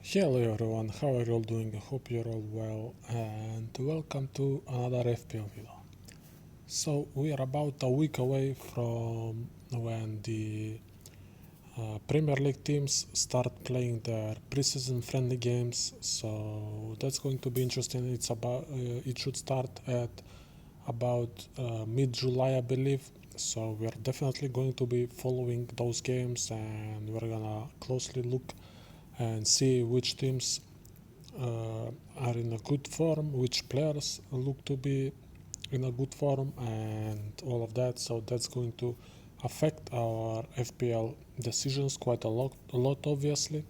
Hello everyone, how are you all doing? I hope you're all well and welcome to another FPL video. So we are about a week away from when the Premier League teams start playing their preseason friendly games, so that's going to be interesting. It should start at about mid-July, I believe. So we are definitely going to be following those games, and we're gonna closely look and see which teams are in a good form, which players look to be in a good form, and all of that. So that's going to affect our FPL decisions quite a lot obviously,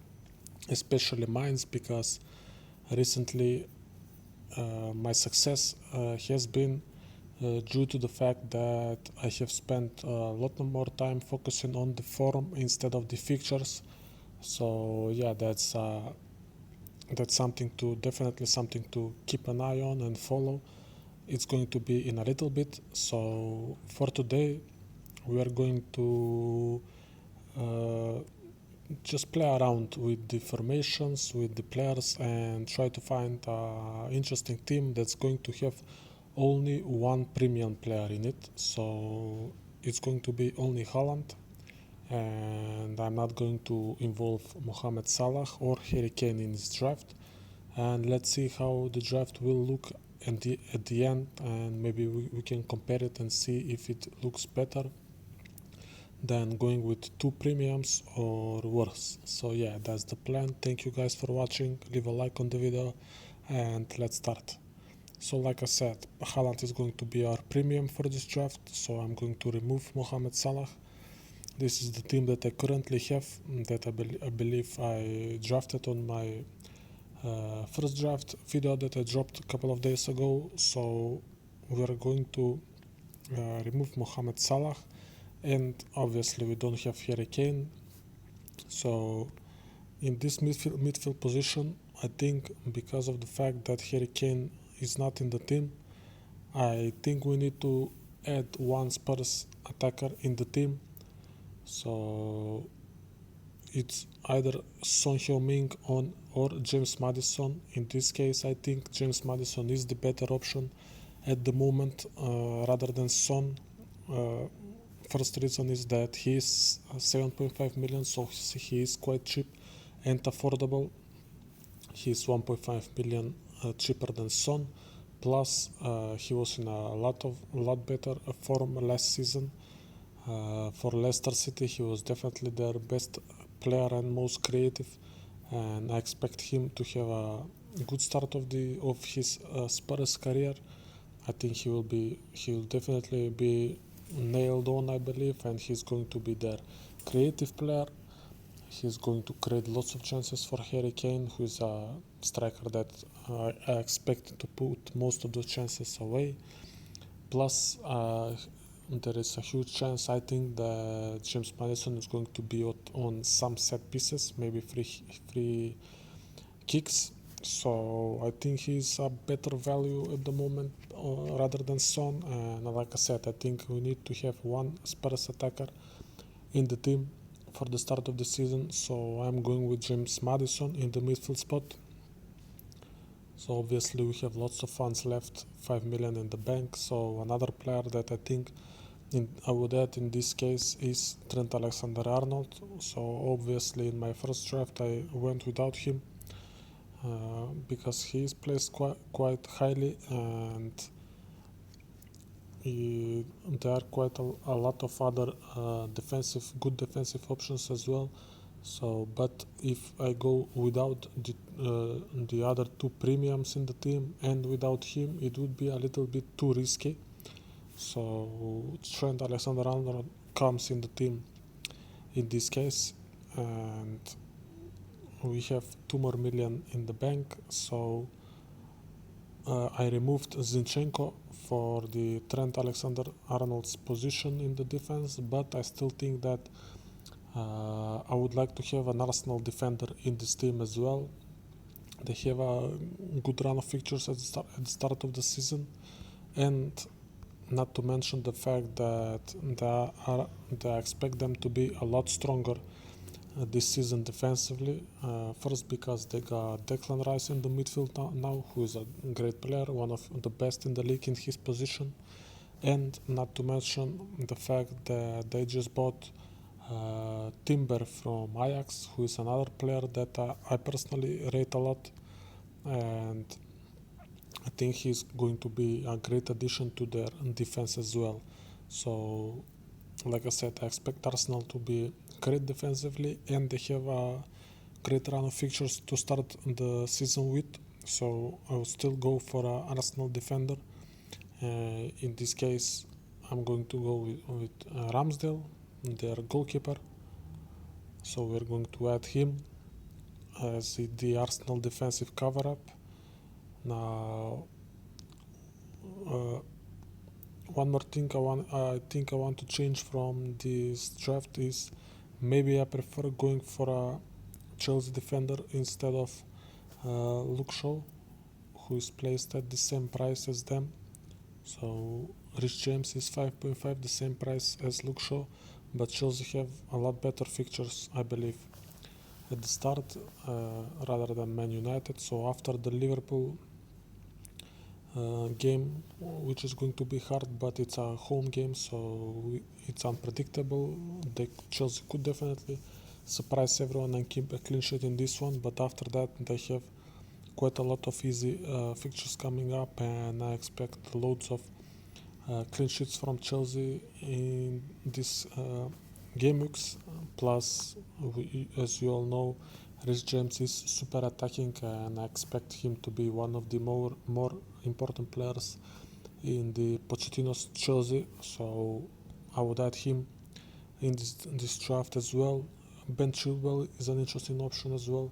especially mine's, because recently my success has been due to the fact that I have spent a lot more time focusing on the form instead of the fixtures. So yeah, that's something to definitely something to keep an eye on and follow. It's going to be in a little bit. So for today, we are going to uh, just play around with the formations, with the players, and try to find an interesting team that's going to have only one premium player in it. So it's going to be only Haaland, and I'm not going to involve Mohamed Salah or Harry Kane in this draft. And let's see how the draft will look at the end, and maybe we can compare it and see if it looks better than going with two premiums or worse. So yeah, that's the plan. Thank you guys for watching. Leave a like on the video and let's start. So like I said, Haaland is going to be our premium for this draft, so I'm going to remove Mohamed Salah. This is the team that I currently have, that I believe I drafted on my first draft video that I dropped a couple of days ago. So we are going to remove Mohamed Salah, and obviously we don't have Harry Kane. So in this midfield position, I think because of the fact that Harry Kane is not in the team, I think we need to add one Spurs attacker in the team. So it's either Son Heung-min on or James Maddison. In this case, I think James Maddison is the better option at the moment rather than Son. Uh, First reason is that he is 7.5 million, so he is quite cheap and affordable. He is 1.5 million cheaper than Son. Plus, he was in a lot better form last season. For Leicester City, he was definitely their best player and most creative, and I expect him to have a good start of his Spurs career. I think he will definitely be nailed on, I believe, and he's going to be their creative player. He's going to create lots of chances for Harry Kane, who is a striker that I expect to put most of the chances away. Plus, there is a huge chance, I think, that James Maddison is going to be on some set pieces, maybe free kicks. So I think he's a better value at the moment rather than Son. And like I said, I think we need to have one Spurs attacker in the team for the start of the season. So I'm going with James Maddison in the midfield spot. So obviously we have lots of funds left, 5 million in the bank. So another player that I think I would add in this case is Trent Alexander-Arnold. So obviously in my first draft I went without him because he is placed quite highly, and there are quite a lot of other good defensive options as well. So, but if I go without the other two premiums in the team and without him, it would be a little bit too risky. So Trent Alexander-Arnold comes in the team in this case, and we have 2 more million in the bank. So I removed Zinchenko for the Trent Alexander-Arnold's position in the defense, but I still think that I would like to have an Arsenal defender in this team as well. They have a good run of fixtures at the start of the season, and not to mention the fact that I expect them to be a lot stronger this season defensively. First, because they got Declan Rice in the midfield now, who is a great player, one of the best in the league in his position, and not to mention the fact that they just bought Timber from Ajax, who is another player that I personally rate a lot, and I think he's going to be a great addition to their defense as well. So, like I said, I expect Arsenal to be great defensively, and they have a great run of fixtures to start the season with. So I will still go for an Arsenal defender. In this case, I'm going to go with Ramsdale, their goalkeeper. So we're going to add him as the Arsenal defensive cover-up. Now, uh, one more thing I think I want to change from this draft is maybe I prefer going for a Chelsea defender instead of Luke Shaw, who is placed at the same price as them. So Rich James is 5.5, the same price as Luke Shaw, but Chelsea have a lot better fixtures, I believe, at the start rather than Man United. So after the Liverpool game, which is going to be hard, but it's a home game, so it's unpredictable. Chelsea could definitely surprise everyone and keep a clean sheet in this one, but after that they have quite a lot of easy fixtures coming up, and I expect loads of clean sheets from Chelsea in this game weeks. Plus, as you all know, Rhys James is super attacking, and I expect him to be one of the more important players in the Pochettino's Chelsea. So I would add him in this draft as well. Ben Chilwell is an interesting option as well.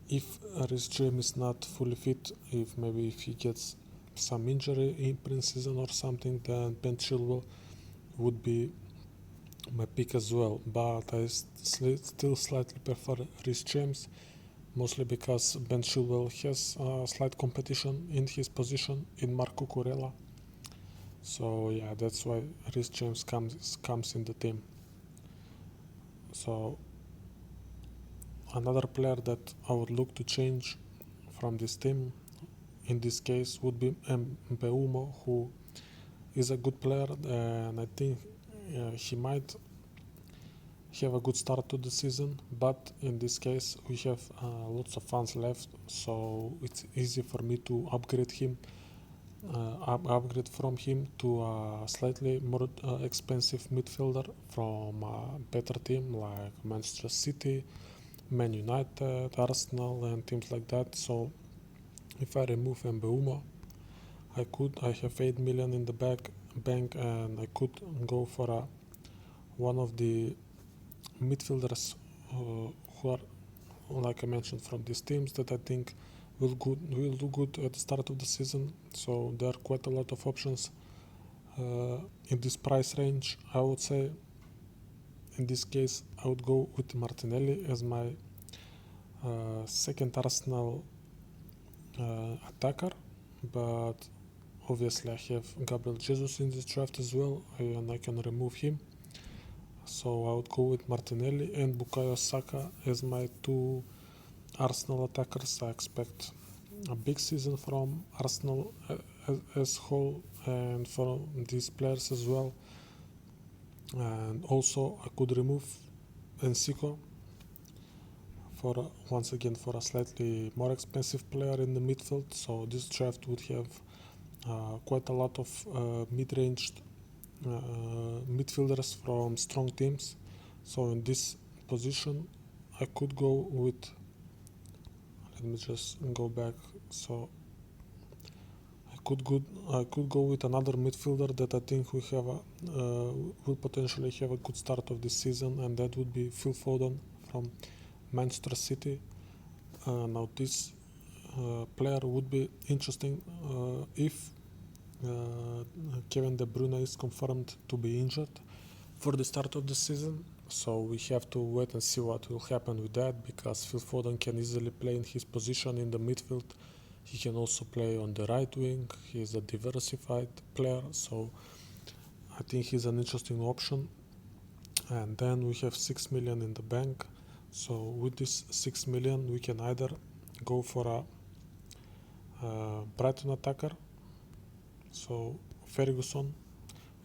If Rhys James is not fully fit, if he gets some injury in pre-season or something, then Ben Chilwell would be my pick as well. But I still slightly prefer Rhys James, mostly because Ben Chilwell has slight competition in his position in Marco Kurela. So yeah, that's why Rhys James comes in the team. So another player that I would look to change from this team in this case would be Mbeumo, who is a good player, and I think he might have a good start to the season, but in this case we have lots of funds left, so it's easy for me to upgrade from him to a slightly more expensive midfielder from a better team like Manchester City, Man United, Arsenal and teams like that. So if I remove Mbeumo, I have 8 million in the bank, and I could go for one of the midfielders who are, like I mentioned, from these teams that I think will do good at the start of the season. So there are quite a lot of options in this price range. I would say in this case I would go with Martinelli as my second Arsenal attacker, but obviously I have Gabriel Jesus in this draft as well, and I can remove him. So I would go with Martinelli and Bukayo Saka as my two Arsenal attackers. I expect a big season from Arsenal as whole and from these players as well. And also I could remove Enciso once again for a slightly more expensive player in the midfield. So this draft would have quite a lot of mid-ranged midfielders from strong teams. So in this position I could go with, let me just go back. So I could go with another midfielder that I think will potentially have a good start of this season, and that would be Phil Foden from Manchester City. Now this player would be interesting if Kevin De Bruyne is confirmed to be injured for the start of the season. So we have to wait and see what will happen with that, because Phil Foden can easily play in his position in the midfield. He can also play on the right wing. He is a diversified player, so I think he's an interesting option. and then we have 6 million in the bank. So with this 6 million we can either go for a Brighton attacker, so Ferguson,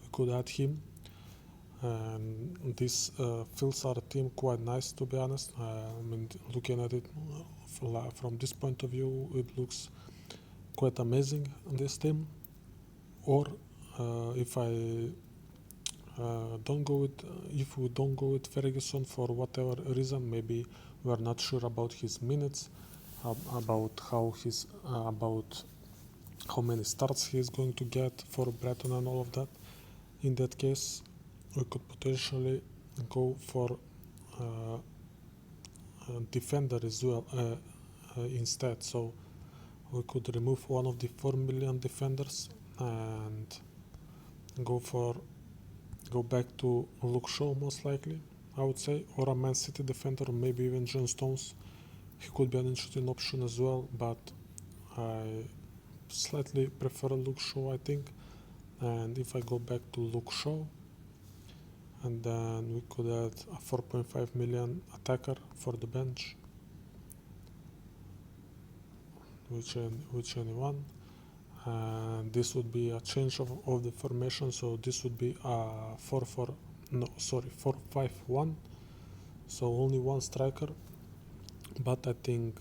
we could add him, and this fills our team quite nice, to be honest. I mean, looking at it from this point of view, it looks quite amazing on this team. Or if I don't go with if we don't go with Ferguson for whatever reason, maybe we are not sure about his minutes, about how many starts he is going to get for Breton and all of that. In that case, we could potentially go for a defender as well instead. So we could remove one of the 4 million defenders and go back to Luke Shaw, most likely, I would say, or a Man City defender, or maybe even John Stones. He could be an interesting option as well, but I slightly prefer Luke Shaw, I think. And if I go back to Luke Shaw, and then we could add a 4.5 million attacker for the bench, which anyone. And this would be a change of the formation, so this would be a 4-5-1, so only one striker. But I think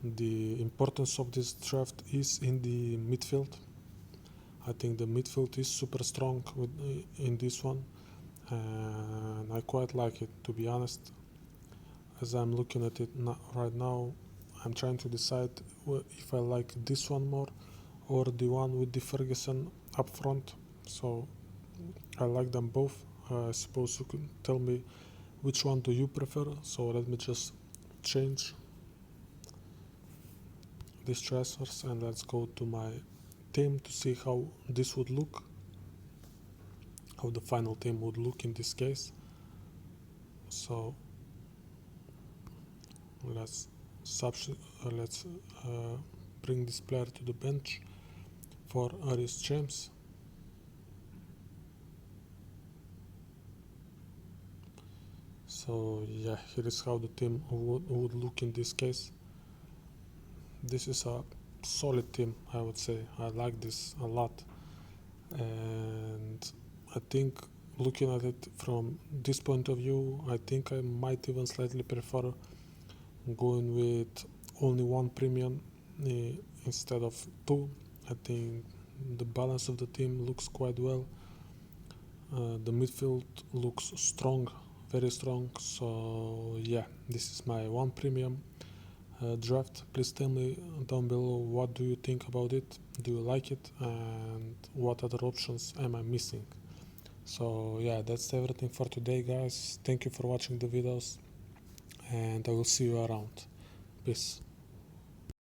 the importance of this draft is in the midfield. I think the midfield is super strong in this one, and I quite like it, to be honest. As I'm looking at it right now, I'm trying to decide if I like this one more or the one with the Ferguson up front. So I like them both. I suppose you could tell me which one do you prefer. So let me just change these transfers and let's go to my team to see how this would look, how the final team would look in this case. So let's bring this player to the bench for Aris James. So yeah, here is how the team would look in this case. This is a solid team, I would say. I like this a lot, and I think looking at it from this point of view, I think I might even slightly prefer going with only one premium instead of two. I think the balance of the team looks quite well. The midfield looks strong, very strong. So yeah, this is my one premium draft. Please tell me down below what do you think about it, do you like it, and what other options am I missing. So yeah, that's everything for today, guys. Thank you for watching the videos, and I will see you around. Peace.